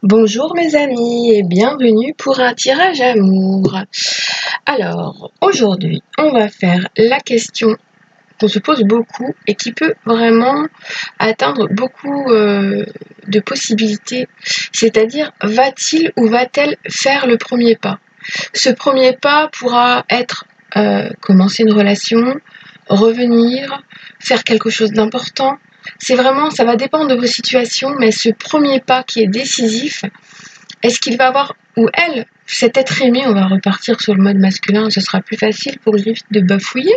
Bonjour mes amis et bienvenue pour un tirage amour. Alors aujourd'hui on va faire la question qu'on se pose beaucoup et qui peut vraiment atteindre beaucoup de possibilités, c'est-à-dire va-t-il ou va-t-elle faire le premier pas? Ce premier pas pourra être commencer une relation, revenir, faire quelque chose d'important. C'est vraiment, ça va dépendre de vos situations, mais ce premier pas qui est décisif, est-ce qu'il va avoir, ou elle, cet être aimé, on va repartir sur le mode masculin, ce sera plus facile pour que j'évite de bafouiller.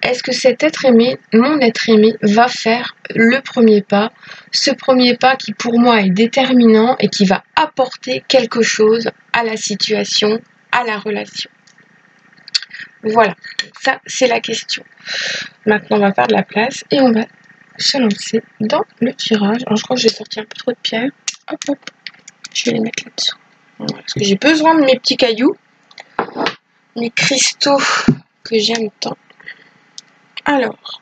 Est-ce que cet être aimé, mon être aimé, va faire le premier pas, ce premier pas qui pour moi est déterminant et qui va apporter quelque chose à la situation, à la relation? Voilà, ça c'est la question. Maintenant on va faire de la place et on va se lancer dans le tirage. Alors je crois que j'ai sorti un peu trop de pierres. Hop hop, je vais les mettre là-dessous. Voilà, parce que j'ai besoin de mes petits cailloux, mes cristaux que j'aime tant. Alors,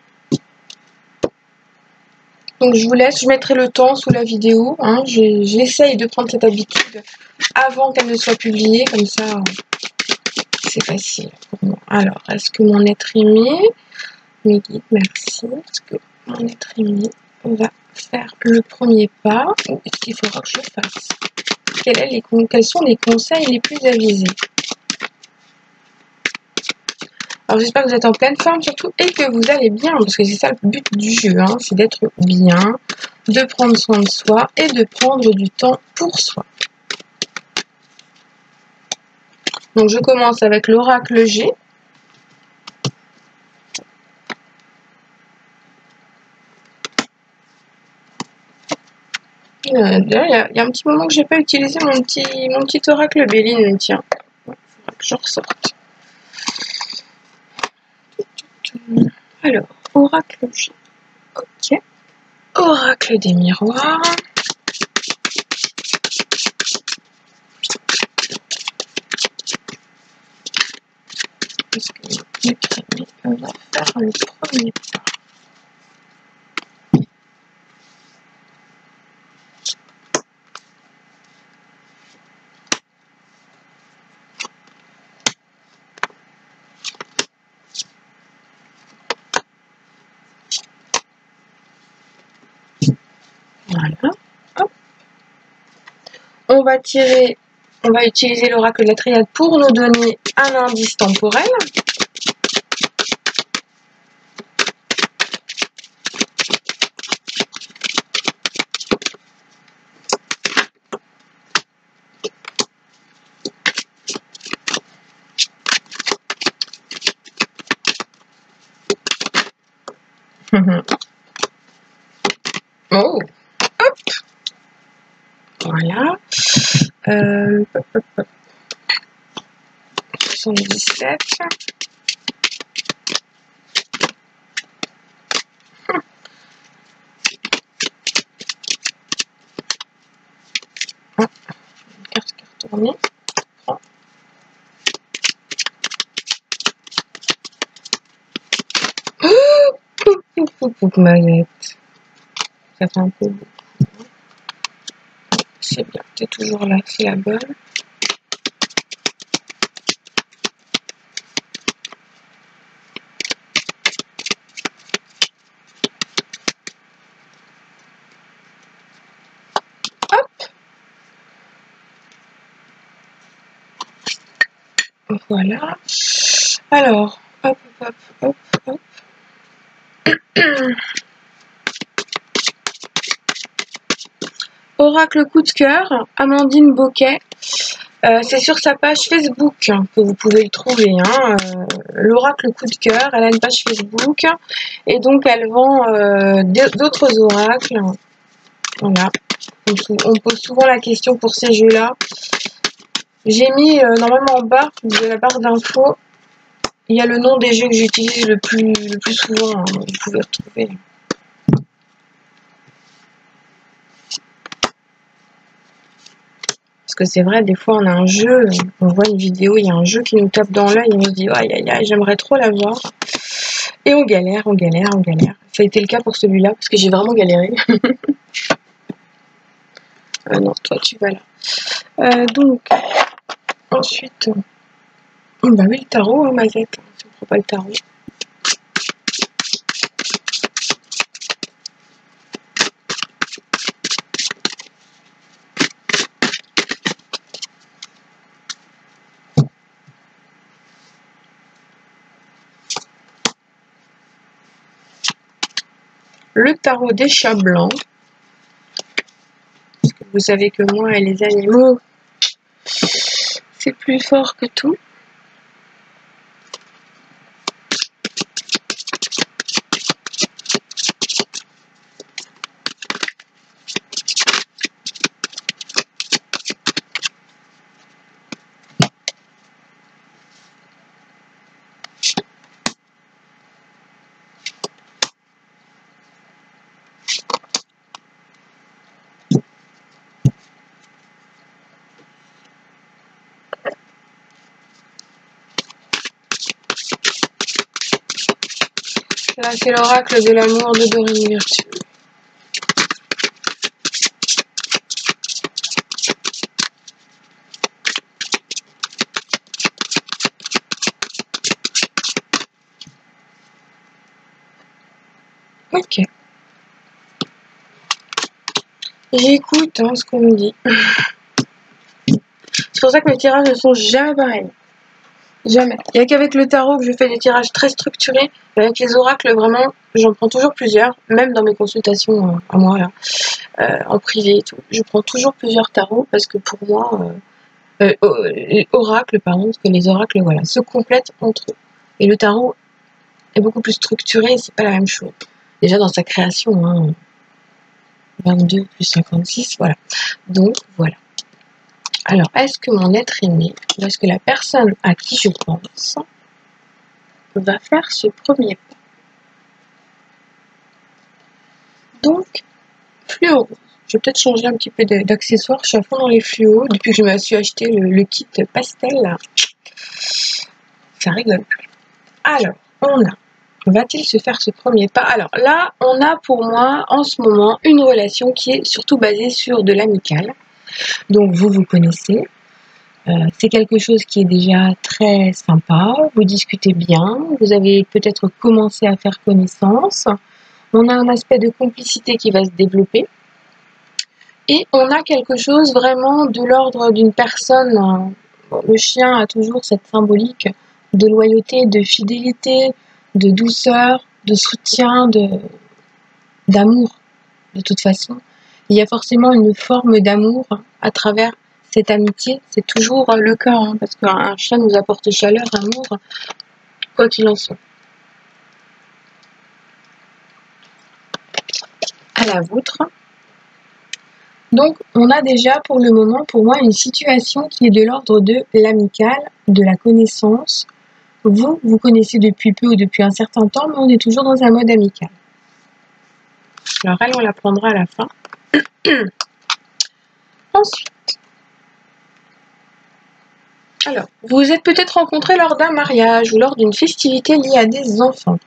donc je vous laisse, je mettrai le temps sous la vidéo. Hein. J'essaye de prendre cette habitude avant qu'elle ne soit publiée, comme ça c'est facile pour moi. Alors, est-ce que mon être aimé, mes guides, merci, est-ce que mon être aimé va faire le premier pas ou est-ce qu'il faudra que je fasse? Quels sont les conseils les plus avisés? Alors j'espère que vous êtes en pleine forme surtout et que vous allez bien, parce que c'est ça le but du jeu, hein, c'est d'être bien, de prendre soin de soi et de prendre du temps pour soi. Donc je commence avec l'oracle G. D'ailleurs, il y a un petit moment que j'ai pas utilisé mon petit oracle Béline, tiens. Il faudra que je ressorte. Alors, oracle G. Ok. Oracle des miroirs. Est-ce que notre ami va faire le premier pas? Voilà. Hop. On va utiliser l'oracle de la triade pour nous donner un indice temporel. Oh, hop, voilà. 77. Ah, une carte qui est retournée. Manette. Ça fait un peu beaucoup. C'est bien, t'es toujours là, c'est la bonne. Hop. Voilà. Alors, hop, hop, hop, hop. Oracle coup de cœur, Amandine Boquet. C'est sur sa page Facebook que vous pouvez le trouver. Hein. L'oracle coup de cœur, elle a une page Facebook et donc elle vend d'autres oracles. Voilà. On pose souvent la question pour ces jeux-là. J'ai mis normalement en bas de la barre d'infos, il y a le nom des jeux que j'utilise le plus souvent. Hein. Vous pouvez retrouver. Parce que c'est vrai, des fois on a un jeu, on voit une vidéo, il y a un jeu qui nous tape dans l'œil et on se dit aïe aïe aïe, j'aimerais trop l'avoir. Et on galère, on galère, on galère. Ça a été le cas pour celui-là parce que j'ai vraiment galéré. Non, toi tu vas là. Donc, ensuite, bah oui, le tarot, hein, Mazette, si on prend pas le tarot. Le tarot des chats blancs. Parce que vous savez que moi et les animaux, c'est plus fort que tout. Là, c'est l'oracle de l'amour de Dorine Virtue. Ok. J'écoute ce qu'on me dit. C'est pour ça que mes tirages ne sont jamais pareils. Jamais. Il n'y a qu'avec le tarot que je fais des tirages très structurés. Et avec les oracles, vraiment, j'en prends toujours plusieurs. Même dans mes consultations à moi, là, en privé et tout. Je prends toujours plusieurs tarots parce que pour moi, oracles, pardon, parce que les oracles, voilà, se complètent entre eux. Et le tarot est beaucoup plus structuré, c'est pas la même chose. Déjà dans sa création, hein, 22 plus 56, voilà. Donc, voilà. Alors, est-ce que mon être aimé, ou est-ce que la personne à qui je pense va faire ce premier pas? Donc, fluo. Je vais peut-être changer un petit peu d'accessoires. Je suis à fond dans les fluos. Depuis que je me suis acheté le kit pastel, là, ça rigole plus. Alors, on a. Va-t-il se faire ce premier pas? Alors là, on a pour moi, en ce moment, une relation qui est surtout basée sur de l'amical. Donc, vous connaissez. C'est quelque chose qui est déjà très sympa. Vous discutez bien. Vous avez peut-être commencé à faire connaissance. On a un aspect de complicité qui va se développer. Et on a quelque chose vraiment de l'ordre d'une personne. Le chien a toujours cette symbolique de loyauté, de fidélité, de douceur, de soutien, d'amour. De toute façon, il y a forcément une forme d'amour à travers cette amitié. C'est toujours le cas, hein, parce qu'un chien nous apporte chaleur, amour, quoi qu'il en soit. À la vôtre. Donc, on a déjà pour le moment, pour moi, une situation qui est de l'ordre de l'amical, de la connaissance. Vous connaissez depuis peu ou depuis un certain temps, mais on est toujours dans un mode amical. Alors, elle, on la prendra à la fin. Ensuite, alors, vous vous êtes peut-être rencontrés lors d'un mariage ou lors d'une festivité liée à des enfants.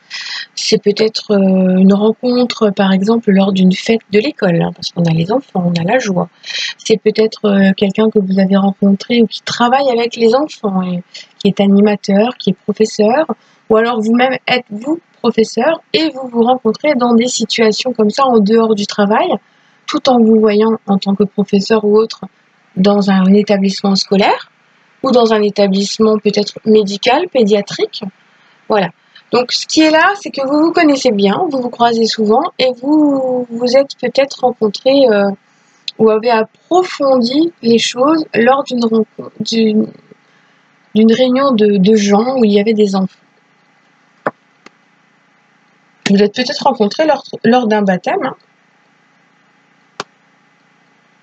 C'est peut-être une rencontre, par exemple, lors d'une fête de l'école, hein, parce qu'on a les enfants, on a la joie. C'est peut-être quelqu'un que vous avez rencontré ou qui travaille avec les enfants, et qui est animateur, qui est professeur, ou alors vous-même êtes-vous professeur et vous vous rencontrez dans des situations comme ça en dehors du travail, tout en vous voyant en tant que professeur ou autre dans un établissement scolaire ou dans un établissement peut-être médical, pédiatrique. Voilà. Donc, ce qui est là, c'est que vous vous connaissez bien, vous vous croisez souvent et vous vous êtes peut-être rencontrés ou avez approfondi les choses lors d'une rencontre, d'une réunion de gens où il y avait des enfants. Vous êtes peut-être rencontrés lors d'un baptême.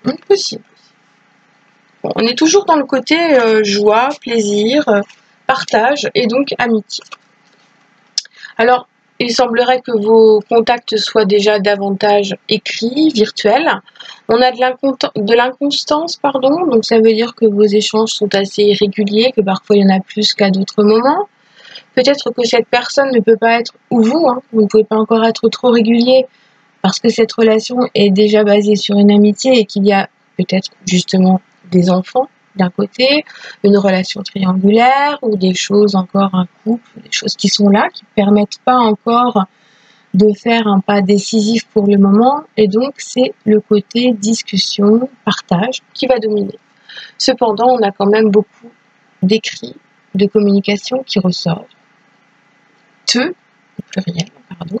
Hein. Possible. Bon, on est toujours dans le côté joie, plaisir, partage et donc amitié. Alors, il semblerait que vos contacts soient déjà davantage écrits, virtuels. On a de l'inconstance, pardon, donc ça veut dire que vos échanges sont assez irréguliers, que parfois il y en a plus qu'à d'autres moments. Peut-être que cette personne ne peut pas être, ou vous, hein, vous ne pouvez pas encore être trop régulier, parce que cette relation est déjà basée sur une amitié et qu'il y a peut-être justement des enfants d'un côté, une relation triangulaire ou des choses encore, un couple, des choses qui sont là, qui ne permettent pas encore de faire un pas décisif pour le moment, et donc c'est le côté discussion, partage qui va dominer. Cependant, on a quand même beaucoup d'écrits, de communication qui ressortent, au pluriel, pardon,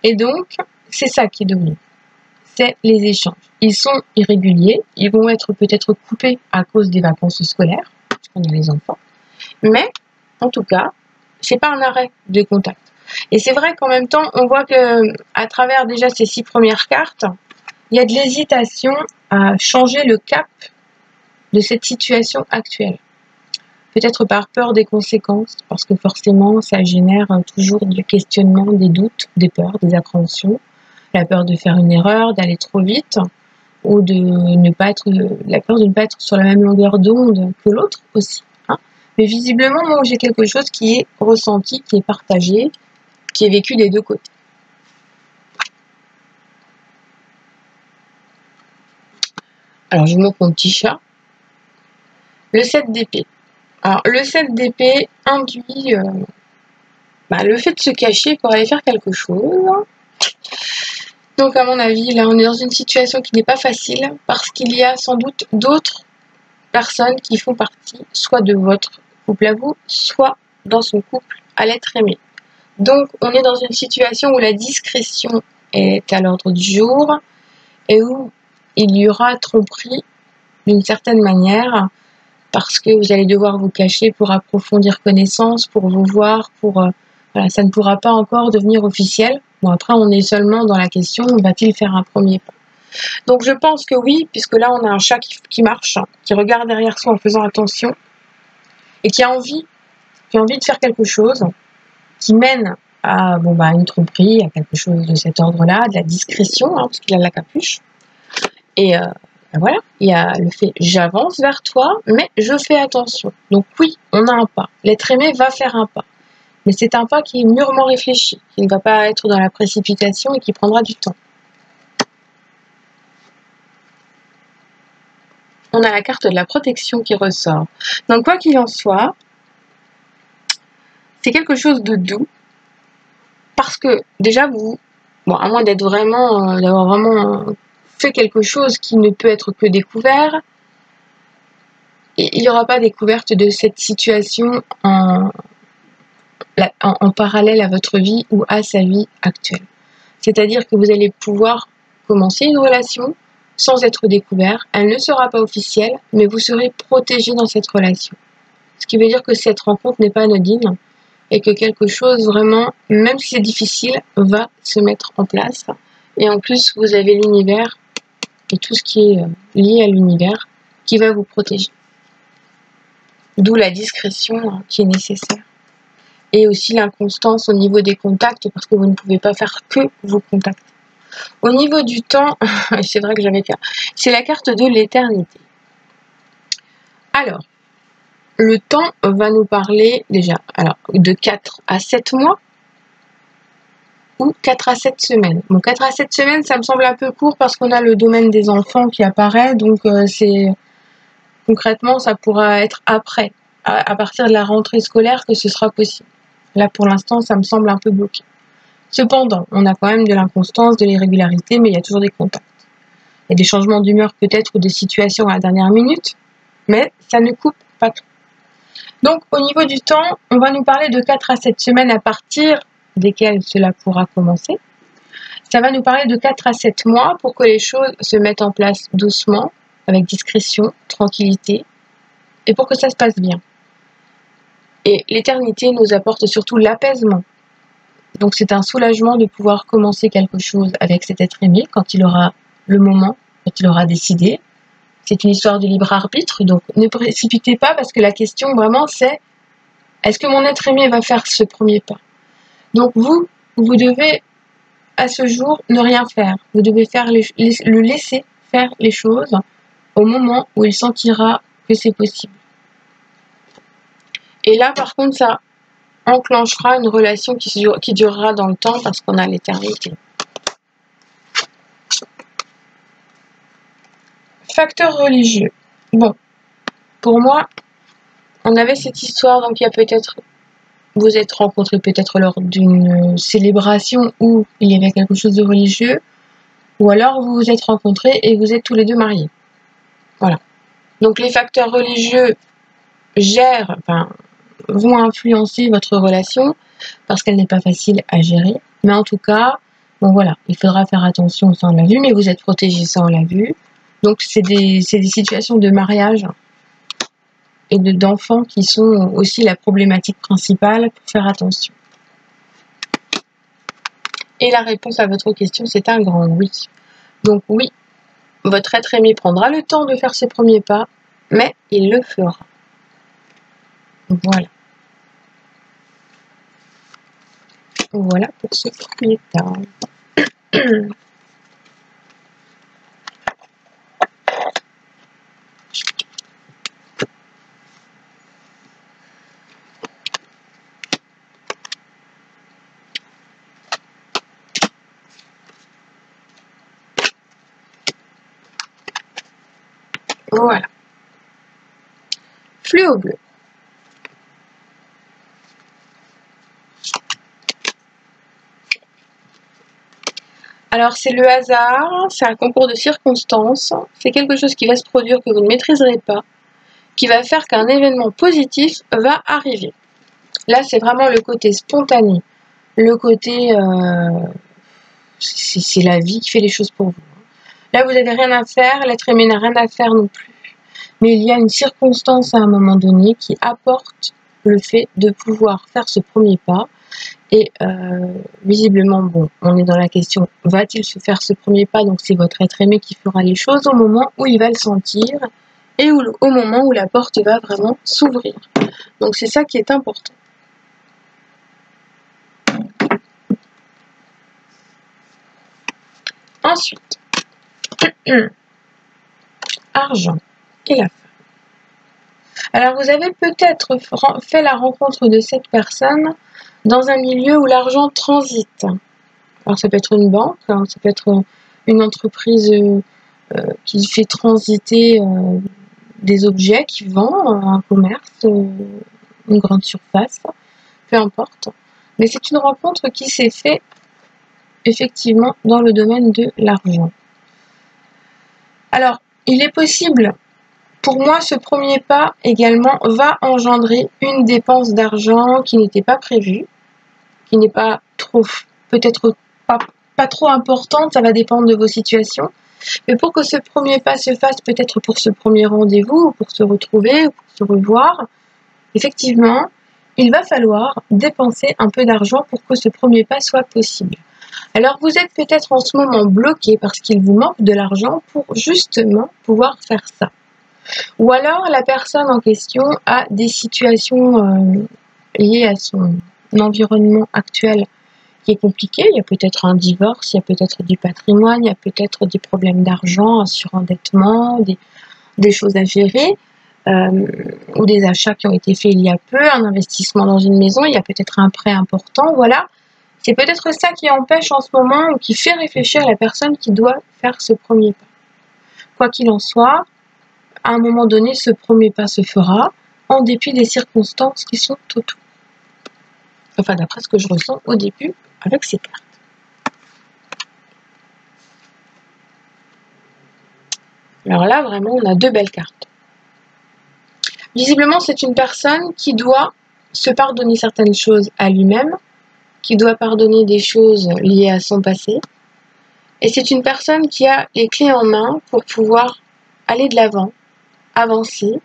et donc c'est ça qui domine, c'est les échanges. Ils sont irréguliers, ils vont être peut-être coupés à cause des vacances scolaires, parce qu'on a les enfants, mais en tout cas, c'est pas un arrêt de contact. Et c'est vrai qu'en même temps, on voit que à travers déjà ces 6 premières cartes, il y a de l'hésitation à changer le cap de cette situation actuelle. Peut-être par peur des conséquences, parce que forcément, ça génère toujours du questionnement, des doutes, des peurs, des appréhensions, la peur de faire une erreur, d'aller trop vite, ou de ne pas être, la peur de ne pas être sur la même longueur d'onde que l'autre aussi. Hein. Mais visiblement, moi, j'ai quelque chose qui est ressenti, qui est partagé, qui est vécu des deux côtés. Alors, je vous montre mon petit chat. Le 7 d'épée. Alors, le 7 d'épée induit le fait de se cacher pour aller faire quelque chose. Donc, à mon avis, là, on est dans une situation qui n'est pas facile parce qu'il y a sans doute d'autres personnes qui font partie soit de votre couple à vous, soit dans son couple à l'être aimé. Donc, on est dans une situation où la discrétion est à l'ordre du jour et où il y aura tromperie d'une certaine manière parce que vous allez devoir vous cacher pour approfondir connaissance, pour vous voir, voilà, ça ne pourra pas encore devenir officiel. Bon, après, on est seulement dans la question, va-t-il faire un premier pas? Donc, je pense que oui, puisque là, on a un chat qui marche, qui regarde derrière soi en faisant attention et qui a envie de faire quelque chose, qui mène à une tromperie, à quelque chose de cet ordre-là, de la discrétion, parce qu'il a la capuche. Et voilà, il y a le fait j'avance vers toi, mais je fais attention. Donc oui, on a un pas. L'être aimé va faire un pas. Mais c'est un pas qui est mûrement réfléchi, qui ne va pas être dans la précipitation et qui prendra du temps. On a la carte de la protection qui ressort. Donc quoi qu'il en soit, c'est quelque chose de doux. Parce que déjà à moins d'avoir vraiment fait quelque chose qui ne peut être que découvert, et il n'y aura pas découverte de cette situation en parallèle à votre vie ou à sa vie actuelle. C'est-à-dire que vous allez pouvoir commencer une relation sans être découvert. Elle ne sera pas officielle, mais vous serez protégé dans cette relation. Ce qui veut dire que cette rencontre n'est pas anodine et que quelque chose vraiment, même si c'est difficile, va se mettre en place. Et en plus, vous avez l'univers et tout ce qui est lié à l'univers qui va vous protéger. D'où la discrétion qui est nécessaire. Et aussi l'inconstance au niveau des contacts, parce que vous ne pouvez pas faire que vos contacts. Au niveau du temps, c'est vrai que c'est la carte de l'éternité. Alors, le temps va nous parler déjà de 4 à 7 mois ou 4 à 7 semaines. Bon, 4 à 7 semaines, ça me semble un peu court parce qu'on a le domaine des enfants qui apparaît, donc concrètement, ça pourra être après, à partir de la rentrée scolaire que ce sera possible. Là, pour l'instant, ça me semble un peu bloqué. Cependant, on a quand même de l'inconstance, de l'irrégularité, mais il y a toujours des contacts. Il y a des changements d'humeur peut-être ou de situation à la dernière minute, mais ça ne coupe pas tout. Donc, au niveau du temps, on va nous parler de 4 à 7 semaines à partir desquelles cela pourra commencer. Ça va nous parler de 4 à 7 mois pour que les choses se mettent en place doucement, avec discrétion, tranquillité, et pour que ça se passe bien. Et l'éternité nous apporte surtout l'apaisement. Donc c'est un soulagement de pouvoir commencer quelque chose avec cet être aimé quand il aura le moment, quand il aura décidé. C'est une histoire de libre arbitre, donc ne précipitez pas parce que la question vraiment c'est est-ce que mon être aimé va faire ce premier pas? Donc vous devez à ce jour ne rien faire. Vous devez le laisser faire les choses au moment où il sentira que c'est possible. Et là par contre ça enclenchera une relation qui durera dans le temps parce qu'on a l'éternité. facteur religieux. Bon, pour moi, on avait cette histoire, donc il y a peut-être, vous êtes rencontrés peut-être lors d'une célébration où il y avait quelque chose de religieux, ou alors vous vous êtes rencontrés et vous êtes tous les deux mariés. Voilà. Donc les facteurs religieux vont influencer votre relation parce qu'elle n'est pas facile à gérer. Mais en tout cas, bon voilà, il faudra faire attention, ça on l'a vu, mais vous êtes protégés, ça on l'a vu. Donc c'est des situations de mariage et d'enfants qui sont aussi la problématique principale pour faire attention. Et la réponse à votre question, c'est un grand oui. Donc oui, votre être aimé prendra le temps de faire ses premiers pas, mais il le fera. Voilà. Voilà pour ce premier temps. Voilà. Fluo bleu. Alors c'est le hasard, c'est un concours de circonstances, c'est quelque chose qui va se produire que vous ne maîtriserez pas, qui va faire qu'un événement positif va arriver. Là c'est vraiment le côté spontané, le côté c'est la vie qui fait les choses pour vous. Là vous n'avez rien à faire, l'être aimé n'a rien à faire non plus. Mais il y a une circonstance à un moment donné qui apporte le fait de pouvoir faire ce premier pas. Et visiblement, bon, on est dans la question, va-t-il se faire ce premier pas? Donc c'est votre être aimé qui fera les choses au moment où il va le sentir et au moment où la porte va vraiment s'ouvrir. Donc c'est ça qui est important. Ensuite, argent et la femme. Alors vous avez peut-être fait la rencontre de cette personne dans un milieu où l'argent transite. Alors ça peut être une banque, hein, ça peut être une entreprise qui fait transiter des objets, qui vend, un commerce, une grande surface, peu importe. Mais c'est une rencontre qui s'est faite effectivement dans le domaine de l'argent. Alors, il est possible, pour moi, ce premier pas également va engendrer une dépense d'argent qui n'était pas prévue, qui n'est pas trop, peut-être pas trop importante, ça va dépendre de vos situations. Mais pour que ce premier pas se fasse, peut-être pour ce premier rendez-vous, ou pour se retrouver, ou pour se revoir, effectivement, il va falloir dépenser un peu d'argent pour que ce premier pas soit possible. Alors vous êtes peut-être en ce moment bloqué parce qu'il vous manque de l'argent pour justement pouvoir faire ça. Ou alors la personne en question a des situations liées à son environnement actuel qui est compliqué. Il y a peut-être un divorce, il y a peut-être du patrimoine, il y a peut-être des problèmes d'argent, un surendettement, des choses à gérer, ou des achats qui ont été faits il y a peu, un investissement dans une maison, il y a peut-être un prêt important, voilà. C'est peut-être ça qui empêche en ce moment ou qui fait réfléchir la personne qui doit faire ce premier pas. Quoi qu'il en soit, à un moment donné, ce premier pas se fera en dépit des circonstances qui sont autour. Enfin, d'après ce que je ressens au début avec ces cartes. Alors là, vraiment, on a deux belles cartes. Visiblement, c'est une personne qui doit se pardonner certaines choses à lui-même, qui doit pardonner des choses liées à son passé. Et c'est une personne qui a les clés en main pour pouvoir aller de l'avant, avancer,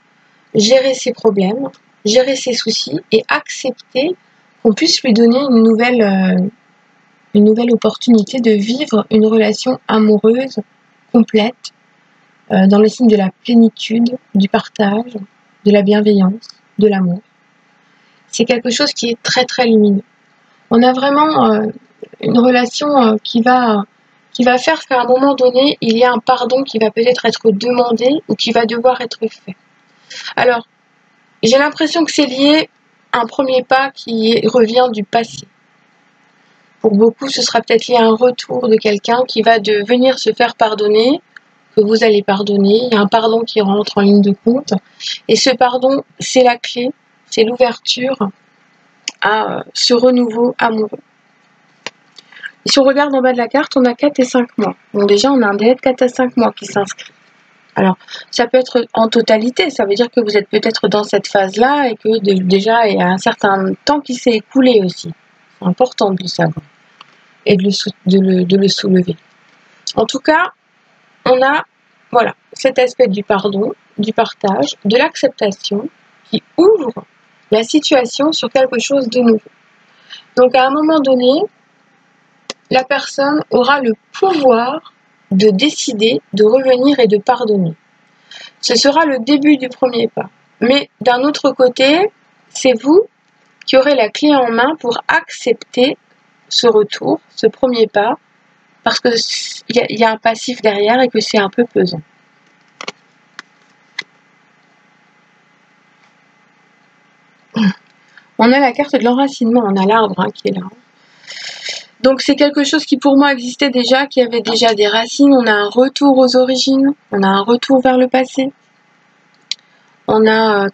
gérer ses problèmes, gérer ses soucis et accepter qu'on puisse lui donner une nouvelle opportunité de vivre une relation amoureuse, complète, dans le signe de la plénitude, du partage, de la bienveillance, de l'amour. C'est quelque chose qui est très très lumineux. On a vraiment une relation qui va faire qu'à un moment donné, il y a un pardon qui va peut-être être demandé ou qui va devoir être fait. Alors, j'ai l'impression que c'est lié à un premier pas qui revient du passé. Pour beaucoup, ce sera peut-être lié à un retour de quelqu'un qui va venir se faire pardonner que vous allez pardonner. Il y a un pardon qui rentre en ligne de compte. Et ce pardon, c'est la clé, c'est l'ouverture à ce renouveau amoureux. Et si on regarde en bas de la carte, on a 4 et 5 mois. Bon, déjà, on a un délai de 4 à 5 mois qui s'inscrit. Alors, ça peut être en totalité, ça veut dire que vous êtes peut-être dans cette phase-là et que déjà, il y a un certain temps qui s'est écoulé aussi. C'est important de le savoir et de le soulever. En tout cas, on a voilà, cet aspect du pardon, du partage, de l'acceptation qui ouvre la situation sur quelque chose de nouveau. Donc, à un moment donné, la personne aura le pouvoir de décider de revenir et de pardonner. Ce sera le début du premier pas. Mais d'un autre côté, c'est vous qui aurez la clé en main pour accepter ce retour, ce premier pas, parce qu'il y a un passif derrière et que c'est un peu pesant. On a la carte de l'enracinement, on a l'arbre qui est là. Donc c'est quelque chose qui pour moi existait déjà, qui avait déjà des racines. On a un retour aux origines, on a un retour vers le passé. On a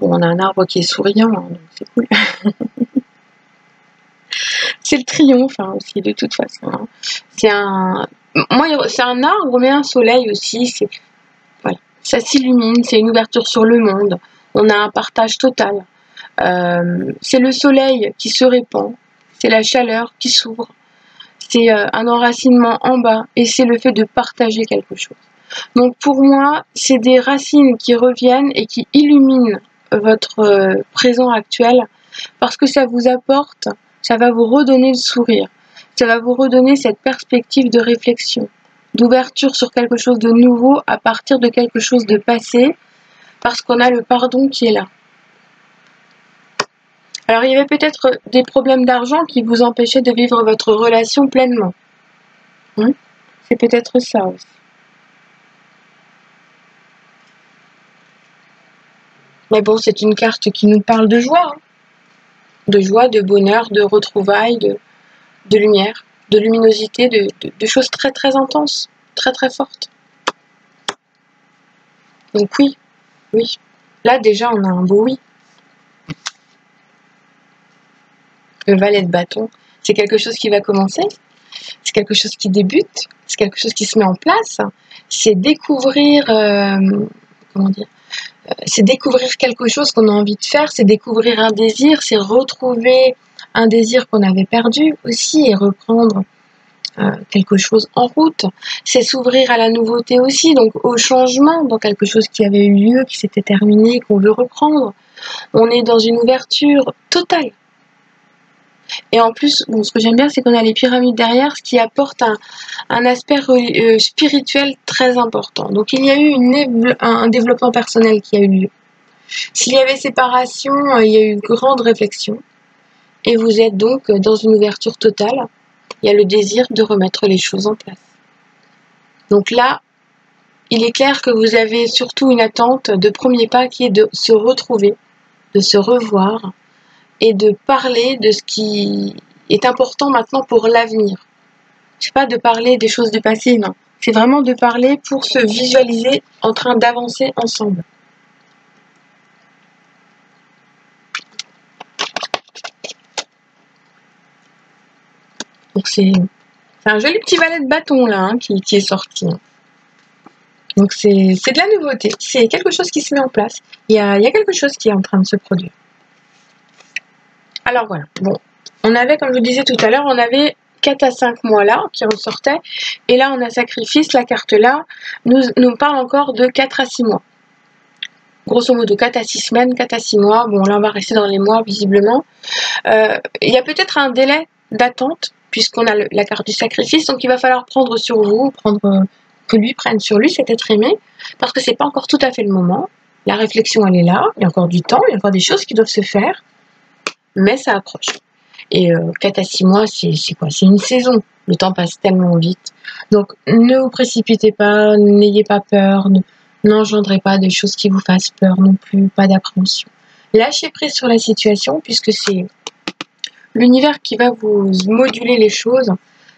on a un arbre qui est souriant, hein, donc c'est cool. C'est le triomphe hein, aussi de toute façon. Hein. C'est un arbre mais un soleil aussi. Voilà, ça s'illumine, c'est une ouverture sur le monde. On a un partage total. C'est le soleil qui se répand, c'est la chaleur qui s'ouvre. C'est un enracinement en bas et c'est le fait de partager quelque chose. Donc pour moi, c'est des racines qui reviennent et qui illuminent votre présent actuel parce que ça vous apporte, ça va vous redonner le sourire, ça va vous redonner cette perspective de réflexion, d'ouverture sur quelque chose de nouveau à partir de quelque chose de passé parce qu'on a le pardon qui est là. Alors il y avait peut-être des problèmes d'argent qui vous empêchaient de vivre votre relation pleinement. C'est peut-être ça aussi. Mais bon, c'est une carte qui nous parle de joie. Hein. De joie, de bonheur, de retrouvailles, de lumière, de luminosité, de choses très très intenses, très très fortes. Donc oui, oui. Là déjà on a un beau oui. Le valet de bâton, c'est quelque chose qui va commencer, c'est quelque chose qui débute, c'est quelque chose qui se met en place, c'est découvrir, comment dire, c'est découvrir quelque chose qu'on a envie de faire, c'est découvrir un désir, c'est retrouver un désir qu'on avait perdu aussi et reprendre quelque chose en route. C'est s'ouvrir à la nouveauté aussi, donc au changement dans quelque chose qui avait eu lieu, qui s'était terminé, qu'on veut reprendre. On est dans une ouverture totale. Et en plus, bon, ce que j'aime bien, c'est qu'on a les pyramides derrière, ce qui apporte un aspect spirituel très important. Donc il y a eu un développement personnel qui a eu lieu. S'il y avait séparation, il y a eu une grande réflexion. Et vous êtes donc dans une ouverture totale. Il y a le désir de remettre les choses en place. Donc là, il est clair que vous avez surtout une attente de premier pas qui est de se retrouver, de se revoir, et de parler de ce qui est important maintenant pour l'avenir. C'est pas de parler des choses du passé, non. C'est vraiment de parler pour se visualiser en train d'avancer ensemble. Donc c'est un joli petit valet de bâton là hein, qui est sorti. Donc c'est de la nouveauté, c'est quelque chose qui se met en place. Il y a quelque chose qui est en train de se produire. Alors voilà, bon, on avait, comme je vous disais tout à l'heure, on avait 4 à 5 mois là qui ressortaient. Et là, on a sacrifice, la carte là nous parle encore de 4 à 6 mois. Grosso modo, 4 à 6 semaines, 4 à 6 mois. Bon, là, on va rester dans les mois, visiblement. Il y a peut-être un délai d'attente, puisqu'on a la carte du sacrifice. Donc, il va falloir prendre sur vous, que lui prenne sur lui, cet être aimé, parce que c'est pas encore tout à fait le moment. La réflexion, elle est là. Il y a encore du temps, il y a encore des choses qui doivent se faire. Mais ça approche. Et 4 à 6 mois, c'est quoi? C'est une saison. Le temps passe tellement vite. Donc, ne vous précipitez pas, n'ayez pas peur, n'engendrez pas des choses qui vous fassent peur non plus, pas d'appréhension. Lâchez prise sur la situation, puisque c'est l'univers qui va vous moduler les choses.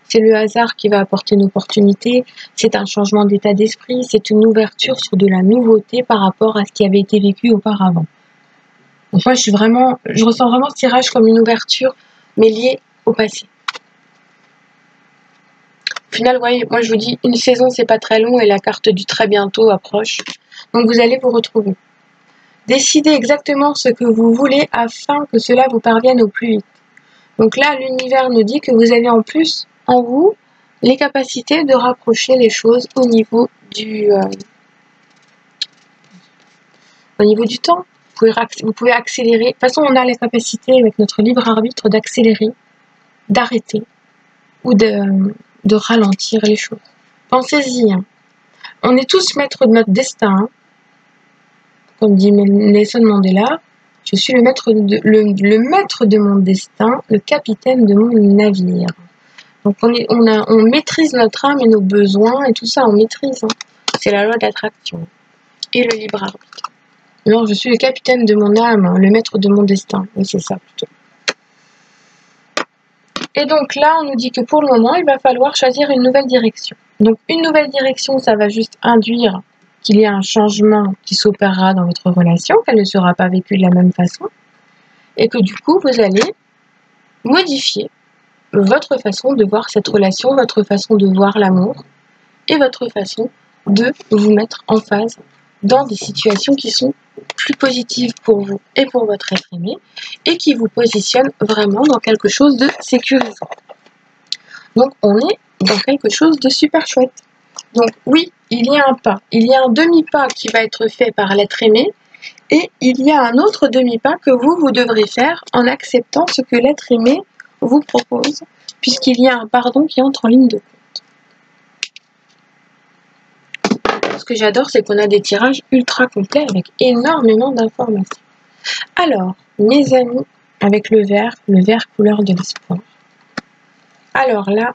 c'est le hasard qui va apporter une opportunité, c'est un changement d'état d'esprit, c'est une ouverture sur de la nouveauté par rapport à ce qui avait été vécu auparavant. Donc moi, je ressens vraiment ce tirage comme une ouverture, mais liée au passé. Au final, vous voyez, moi je vous dis, une saison, c'est pas très long et la carte du très bientôt approche. Donc vous allez vous retrouver. Décidez exactement ce que vous voulez afin que cela vous parvienne au plus vite. Donc là, l'univers nous dit que vous avez en plus, en vous, les capacités de rapprocher les choses au niveau du temps. Vous pouvez accélérer. De toute façon, on a la capacité, avec notre libre arbitre, d'accélérer, d'arrêter ou de ralentir les choses. Pensez-y. Hein. On est tous maîtres de notre destin. Hein. Comme dit Nelson Mandela, je suis le maître de mon destin, le capitaine de mon navire. Donc on maîtrise notre âme et nos besoins et tout ça, on maîtrise. Hein. C'est la loi d'attraction et le libre arbitre. Non, je suis le capitaine de mon âme, hein, le maître de mon destin. Oui, c'est ça plutôt. Et donc là, on nous dit que pour le moment, il va falloir choisir une nouvelle direction. Donc une nouvelle direction, ça va juste induire qu'il y a un changement qui s'opérera dans votre relation, qu'elle ne sera pas vécue de la même façon, et que du coup, vous allez modifier votre façon de voir cette relation, votre façon de voir l'amour, et votre façon de vous mettre en phase dans des situations qui sont plus positives pour vous et pour votre être aimé, et qui vous positionnent vraiment dans quelque chose de sécurisant. Donc on est dans quelque chose de super chouette. Donc oui, il y a un pas, il y a un demi-pas qui va être fait par l'être aimé, et il y a un autre demi-pas que vous devrez faire en acceptant ce que l'être aimé vous propose, puisqu'il y a un pardon qui entre en ligne de compte. Ce que j'adore, c'est qu'on a des tirages ultra complets avec énormément d'informations. Alors, mes amis, avec le vert couleur de l'espoir. Alors là,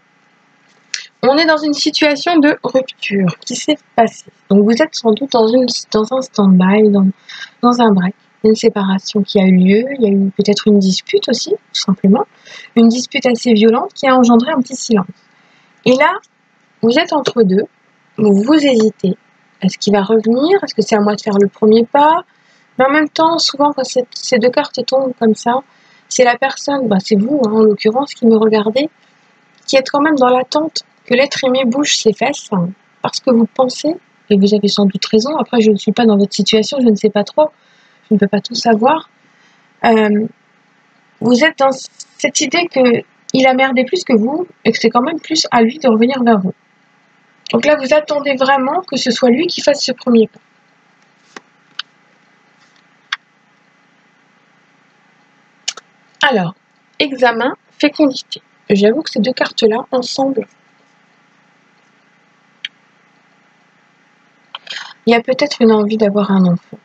on est dans une situation de rupture qui s'est passée. Donc vous êtes sans doute dans un stand-by, dans un break, une séparation qui a eu lieu. Il y a eu peut-être une dispute aussi, tout simplement. Une dispute assez violente qui a engendré un petit silence. Et là, vous êtes entre deux, vous hésitez. Est-ce qu'il va revenir? Est-ce que c'est à moi de faire le premier pas? Mais en même temps, souvent quand ces deux cartes tombent comme ça, c'est la personne, c'est vous hein, en l'occurrence, qui me regardez, qui êtes quand même dans l'attente que l'être aimé bouge ses fesses, hein, parce que vous pensez, et vous avez sans doute raison, après je ne suis pas dans votre situation, je ne sais pas trop, je ne peux pas tout savoir, vous êtes dans cette idée qu'il a merdé plus que vous, et que c'est quand même plus à lui de revenir vers vous. Donc là, vous attendez vraiment que ce soit lui qui fasse ce premier pas. Alors, examen, fécondité. J'avoue que ces deux cartes-là, ensemble, il y a peut-être une envie d'avoir un enfant.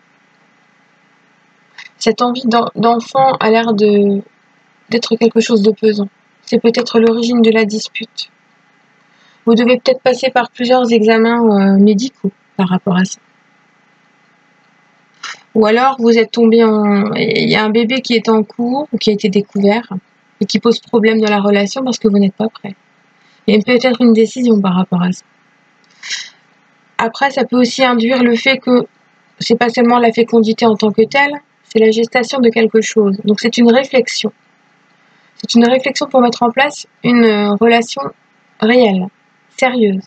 Cette envie d'enfant a l'air d'être quelque chose de pesant. C'est peut-être l'origine de la dispute. Vous devez peut-être passer par plusieurs examens médicaux par rapport à ça. Ou alors vous êtes tombé il y a un bébé qui est en cours ou qui a été découvert et qui pose problème dans la relation parce que vous n'êtes pas prêt. Il y a peut-être une décision par rapport à ça. Après, ça peut aussi induire le fait que c'est pas seulement la fécondité en tant que telle, c'est la gestation de quelque chose. Donc c'est une réflexion. C'est une réflexion pour mettre en place une relation réelle, sérieuse,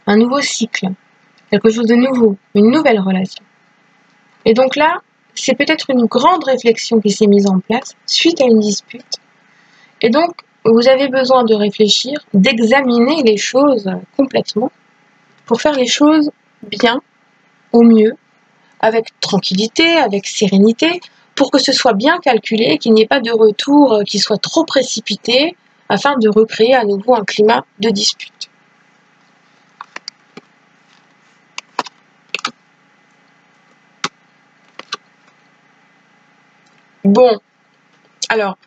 un nouveau cycle, quelque chose de nouveau, une nouvelle relation. Et donc là, c'est peut-être une grande réflexion qui s'est mise en place suite à une dispute. Et donc, vous avez besoin de réfléchir, d'examiner les choses complètement pour faire les choses bien, au mieux, avec tranquillité, avec sérénité, pour que ce soit bien calculé, qu'il n'y ait pas de retour qui soit trop précipité, afin de recréer à nouveau un climat de dispute. Bon, alors,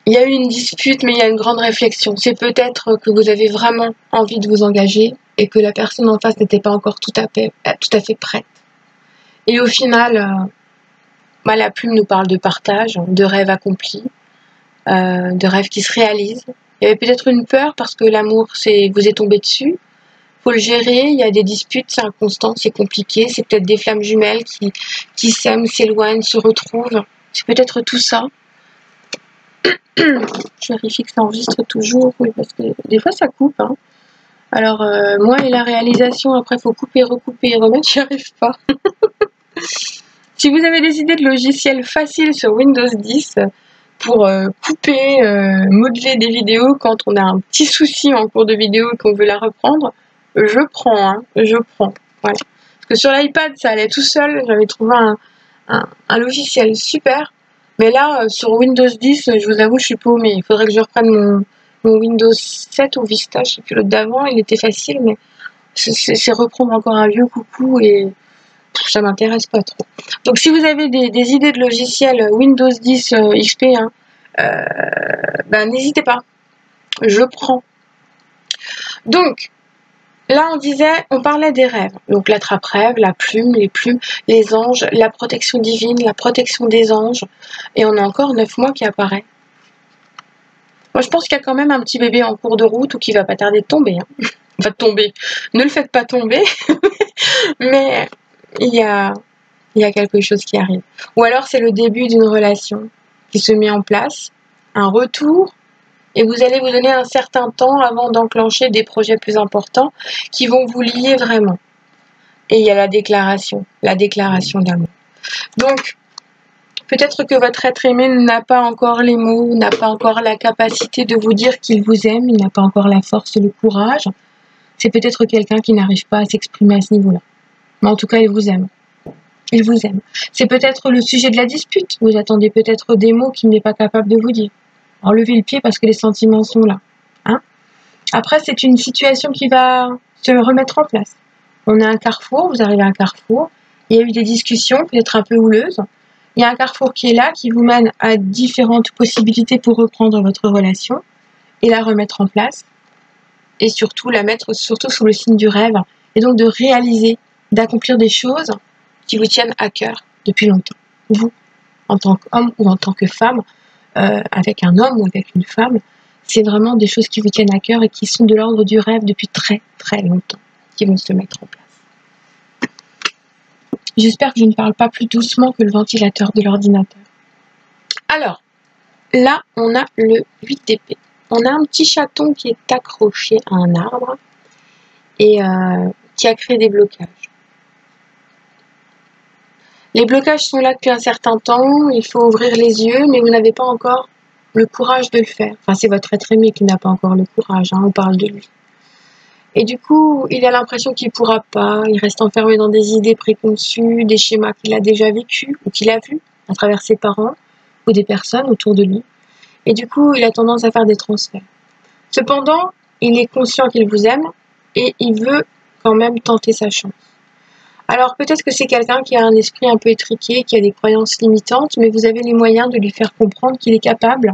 il y a eu une dispute, mais il y a une grande réflexion. C'est peut-être que vous avez vraiment envie de vous engager et que la personne en face n'était pas encore tout à fait prête. Et au final, la plume nous parle de partage, de rêves accomplis, de rêves qui se réalisent Il y avait peut-être une peur parce que l'amour, vous est tombé dessus. Faut le gérer, il y a des disputes, c'est inconstant, c'est compliqué. C'est peut-être des flammes jumelles qui s'aiment, s'éloignent, se retrouvent. C'est peut-être tout ça. Je vérifie que ça enregistre toujours, oui, parce que des fois ça coupe. Hein. Alors, moi et la réalisation, après, faut couper, recouper et remettre, j'y arrive pas. Si vous avez des idées de logiciels faciles sur Windows 10 pour couper, modeler des vidéos quand on a un petit souci en cours de vidéo et qu'on veut la reprendre, je prends, hein, je prends. Voilà. Parce que sur l'iPad, ça allait tout seul, j'avais trouvé un logiciel super. Mais là, sur Windows 10, je vous avoue, je suis paumée. Il faudrait que je reprenne mon Windows 7 ou Vista, je sais plus l'autre d'avant, il était facile, mais c'est reprendre encore un vieux coucou et ça m'intéresse pas trop. Donc si vous avez des idées de logiciels Windows 10 XP, hein, ben, n'hésitez pas, je prends. Donc là on parlait des rêves, donc l'attrape-rêve, la plume, les anges, la protection divine, la protection des anges, et on a encore 9 mois qui apparaît. Moi je pense qu'il y a quand même un petit bébé en cours de route ou qui va pas tarder de tomber. Hein. Pas de tomber, ne le faites pas tomber, mais il y a quelque chose qui arrive. Ou alors c'est le début d'une relation qui se met en place, un retour, et vous allez vous donner un certain temps avant d'enclencher des projets plus importants qui vont vous lier vraiment. Et il y a la déclaration d'amour. Donc, peut-être que votre être aimé n'a pas encore les mots, n'a pas encore la capacité de vous dire qu'il vous aime, il n'a pas encore la force et le courage. C'est peut-être quelqu'un qui n'arrive pas à s'exprimer à ce niveau-là. Mais en tout cas, il vous aime. Il vous aime. C'est peut-être le sujet de la dispute. Vous attendez peut-être des mots qu'il n'est pas capable de vous dire. Enlevez le pied parce que les sentiments sont là. Hein? Après, c'est une situation qui va se remettre en place. On a un carrefour, vous arrivez à un carrefour. Il y a eu des discussions, peut-être un peu houleuses. Il y a un carrefour qui est là, qui vous mène à différentes possibilités pour reprendre votre relation et la remettre en place. Et surtout, la mettre surtout sous le signe du rêve. Et donc de réaliser, d'accomplir des choses qui vous tiennent à cœur depuis longtemps. Vous, en tant qu'homme ou en tant que femme, avec un homme ou avec une femme, c'est vraiment des choses qui vous tiennent à cœur et qui sont de l'ordre du rêve depuis très très longtemps, qui vont se mettre en place. J'espère que je ne parle pas plus doucement que le ventilateur de l'ordinateur. Alors, là, on a le 8 d'épée. On a un petit chaton qui est accroché à un arbre et qui a créé des blocages. Les blocages sont là depuis un certain temps, il faut ouvrir les yeux, mais vous n'avez pas encore le courage de le faire. Enfin, c'est votre être aimé qui n'a pas encore le courage, hein, on parle de lui. Et du coup, il a l'impression qu'il ne pourra pas, il reste enfermé dans des idées préconçues, des schémas qu'il a déjà vécus ou qu'il a vus à travers ses parents ou des personnes autour de lui. Et du coup, il a tendance à faire des transferts. Cependant, il est conscient qu'il vous aime et il veut quand même tenter sa chance. Alors peut-être que c'est quelqu'un qui a un esprit un peu étriqué, qui a des croyances limitantes, mais vous avez les moyens de lui faire comprendre qu'il est capable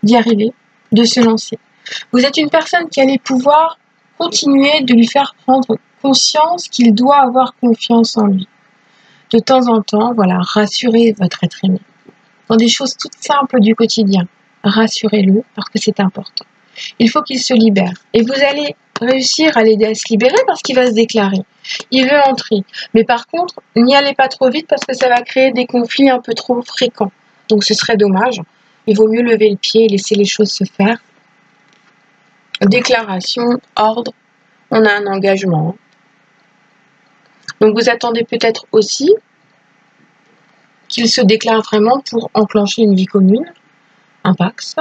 d'y arriver, de se lancer. Vous êtes une personne qui allait pouvoir continuer de lui faire prendre conscience qu'il doit avoir confiance en lui. De temps en temps, voilà, rassurez votre être aimé. Dans des choses toutes simples du quotidien, rassurez-le parce que c'est important. Il faut qu'il se libère. Et vous allez réussir à l'aider à se libérer parce qu'il va se déclarer. Il veut entrer. Mais par contre, n'y allez pas trop vite parce que ça va créer des conflits un peu trop fréquents. Donc ce serait dommage. Il vaut mieux lever le pied et laisser les choses se faire. Déclaration, ordre, on a un engagement. Donc vous attendez peut-être aussi qu'il se déclare vraiment pour enclencher une vie commune, un pax,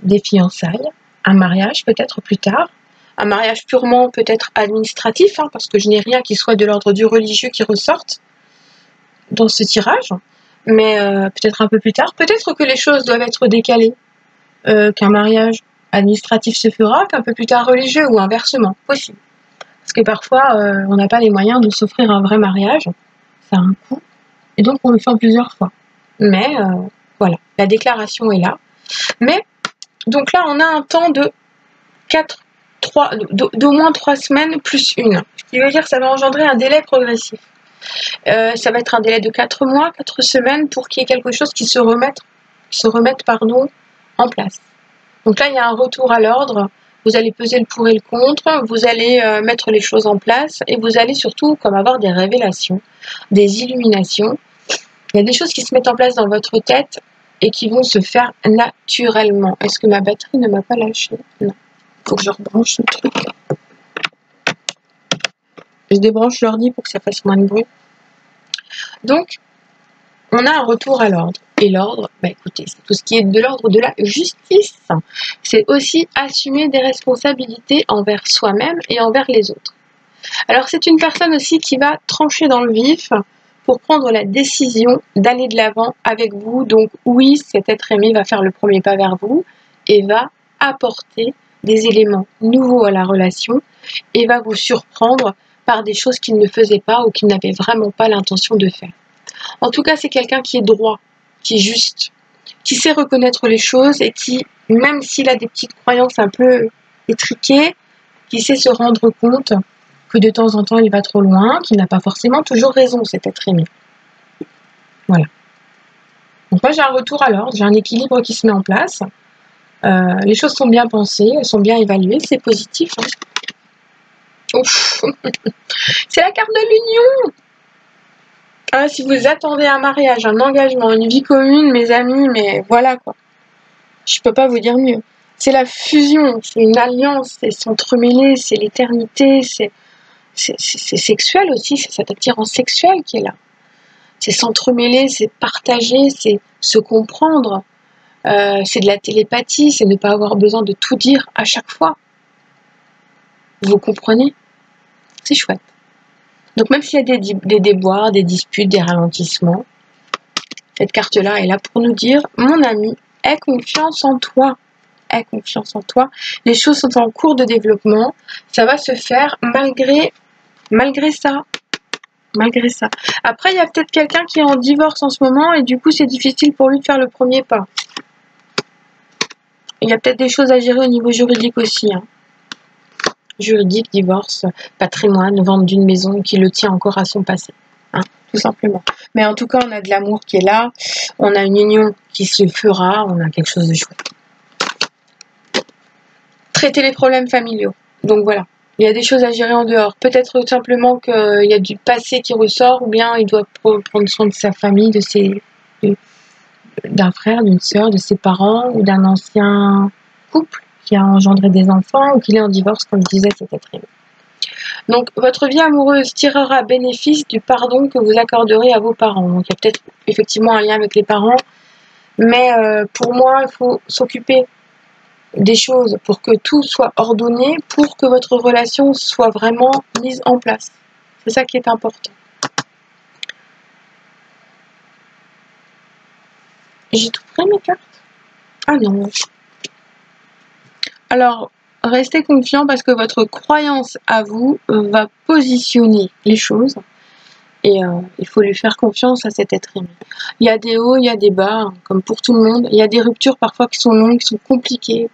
des fiançailles, un mariage peut-être plus tard, un mariage purement peut-être administratif, hein, parce que je n'ai rien qui soit de l'ordre du religieux qui ressorte dans ce tirage, mais peut-être un peu plus tard, peut-être que les choses doivent être décalées, qu'un mariage administratif se fera, qu'un peu plus tard religieux, ou inversement, possible. Parce que parfois, on n'a pas les moyens de s'offrir un vrai mariage, ça a un coût, et donc on le fait en plusieurs fois. Mais voilà, la déclaration est là. Mais donc là, on a un temps de d'au moins 3 semaines plus une. Ce qui veut dire que ça va engendrer un délai progressif. Ça va être un délai de 4 mois, 4 semaines pour qu'il y ait quelque chose qui se remette en place. Donc là, il y a un retour à l'ordre. Vous allez peser le pour et le contre, vous allez mettre les choses en place et vous allez surtout comme avoir des révélations, des illuminations. Il y a des choses qui se mettent en place dans votre tête et qui vont se faire naturellement. Est-ce que ma batterie ne m'a pas lâché? Non. Il faut que je rebranche le truc. Je débranche l'ordi pour que ça fasse moins de bruit. Donc, on a un retour à l'ordre. Et l'ordre, bah écoutez, c'est tout ce qui est de l'ordre de la justice. C'est aussi assumer des responsabilités envers soi-même et envers les autres. Alors, c'est une personne aussi qui va trancher dans le vif pour prendre la décision d'aller de l'avant avec vous. Donc, oui, cet être aimé va faire le premier pas vers vous et va apporter des éléments nouveaux à la relation et va vous surprendre par des choses qu'il ne faisait pas ou qu'il n'avait vraiment pas l'intention de faire. En tout cas, c'est quelqu'un qui est droit, qui est juste, qui sait reconnaître les choses et qui, même s'il a des petites croyances un peu étriquées, qui sait se rendre compte que de temps en temps il va trop loin, qu'il n'a pas forcément toujours raison, cet être aimé. Voilà. Donc moi j'ai un retour à l'ordre, j'ai un équilibre qui se met en place. Les choses sont bien pensées, elles sont bien évaluées, c'est positif. Hein. C'est la carte de l'union. Ah, si vous attendez un mariage, un engagement, une vie commune, mes amis, mais voilà quoi. Je peux pas vous dire mieux. C'est la fusion, c'est une alliance, c'est s'entremêler, c'est l'éternité, c'est sexuel aussi, c'est cette attirance sexuelle qui est là. C'est s'entremêler, c'est partager, c'est se comprendre. C'est de la télépathie, c'est ne pas avoir besoin de tout dire à chaque fois. Vous comprenez? C'est chouette. Donc même s'il y a des déboires, des disputes, des ralentissements, cette carte-là est là pour nous dire, mon ami, aie confiance en toi. Aie confiance en toi. Les choses sont en cours de développement. Ça va se faire malgré ça. Malgré ça. Après, il y a peut-être quelqu'un qui est en divorce en ce moment et du coup, c'est difficile pour lui de faire le premier pas. Il y a peut-être des choses à gérer au niveau juridique aussi. Hein. Juridique, divorce, patrimoine, vente d'une maison qui le tient encore à son passé. Hein, tout simplement. Mais en tout cas, on a de l'amour qui est là. On a une union qui se fera. On a quelque chose de chouette. Traiter les problèmes familiaux. Donc voilà. Il y a des choses à gérer en dehors. Peut-être simplement qu'il y a du passé qui ressort, ou bien il doit prendre soin de sa famille, d'un frère, d'une sœur, de ses parents, ou d'un ancien couple qui a engendré des enfants, ou qu'il est en divorce, comme disait cet être aimé. Donc, votre vie amoureuse tirera bénéfice du pardon que vous accorderez à vos parents. Donc, il y a peut-être effectivement un lien avec les parents, mais pour moi, il faut s'occuper des choses pour que tout soit ordonné, pour que votre relation soit vraiment mise en place. C'est ça qui est important. J'ai tout pris mes cartes? Ah non. Alors, restez confiant parce que votre croyance à vous va positionner les choses. Et il faut lui faire confiance à cet être aimé. Il y a des hauts, il y a des bas, comme pour tout le monde. Il y a des ruptures parfois qui sont longues, qui sont compliquées.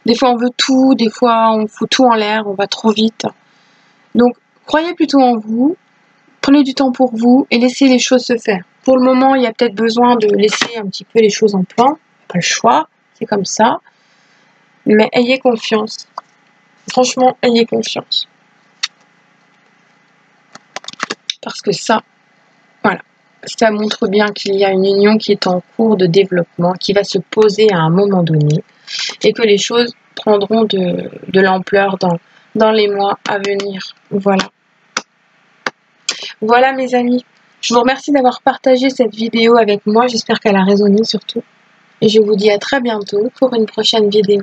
Des fois on veut tout, des fois on fout tout en l'air, on va trop vite. Donc croyez plutôt en vous, prenez du temps pour vous et laissez les choses se faire. Pour le moment, il y a peut-être besoin de laisser un petit peu les choses en plan. Pas le choix, c'est comme ça. Mais ayez confiance. Franchement, ayez confiance. Parce que ça, voilà, ça montre bien qu'il y a une union qui est en cours de développement, qui va se poser à un moment donné, et que les choses prendront de l'ampleur dans les mois à venir. Voilà. Voilà mes amis. Je vous remercie d'avoir partagé cette vidéo avec moi. J'espère qu'elle a résonné surtout. Et je vous dis à très bientôt pour une prochaine vidéo.